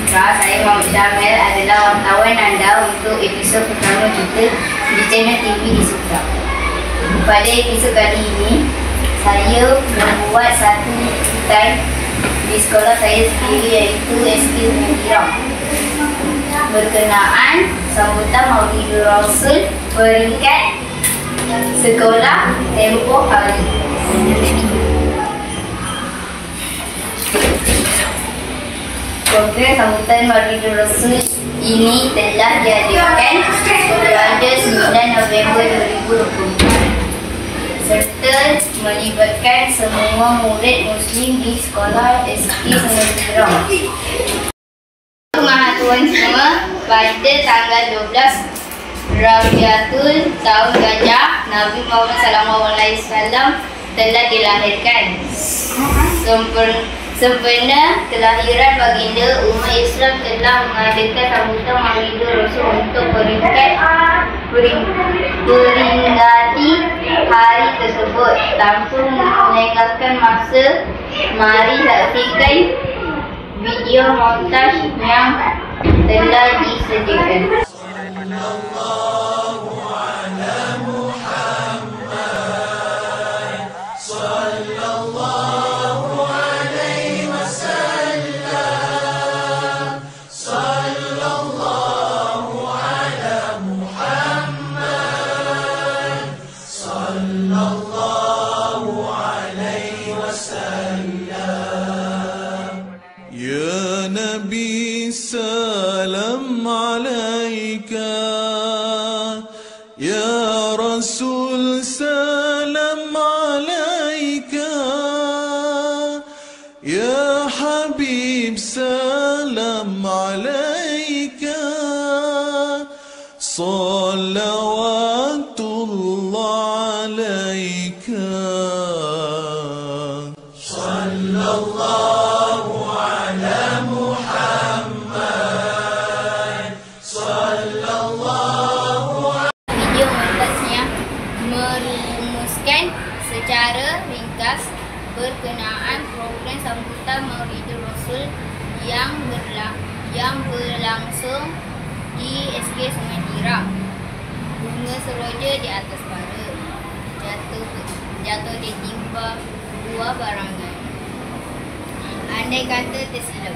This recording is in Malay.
Saya Muhammad Syamil adalah wartawan anda untuk episod pertama kita di channel TV di Sutra. Pada episod kali ini, saya membuat satu liputan di sekolah saya sendiri, iaitu SK Semendirang, berkenaan sambutan Maulidul Rasul peringkat sekolah tempoh hari. Program sambutan Maulidul Rasul ini telah diadakan pada 9 November 2024 serta melibatkan semua murid Muslim di sekolah SK Semendirang. Pengetahuan semua, pada tanggal 12 Rabiul tahun Gajah, Nabi Muhammad SAW telah dilahirkan. Sempena kelahiran baginda, umat Islam telah mengadakan sambutan Maulidul Rasul untuk peringati hari tersebut. Tanpa melengahkan masa, mari saksikan video montaj yang telah disediakan. Ya Nabi, salam alaika. Ya Rasul, salam alaika. Ya Habib, salam alaika. Salawatullah alaika. Sallallahu ala Muhammad. Sallallahu. Video montajnya merumuskan secara ringkas berkenaan program sambutan Maulidul Rasul yang berlangsung di SK Semendirang. Bunga seroja di atas para, jatuh ditimpa buah barangan. Andai kata tersilap.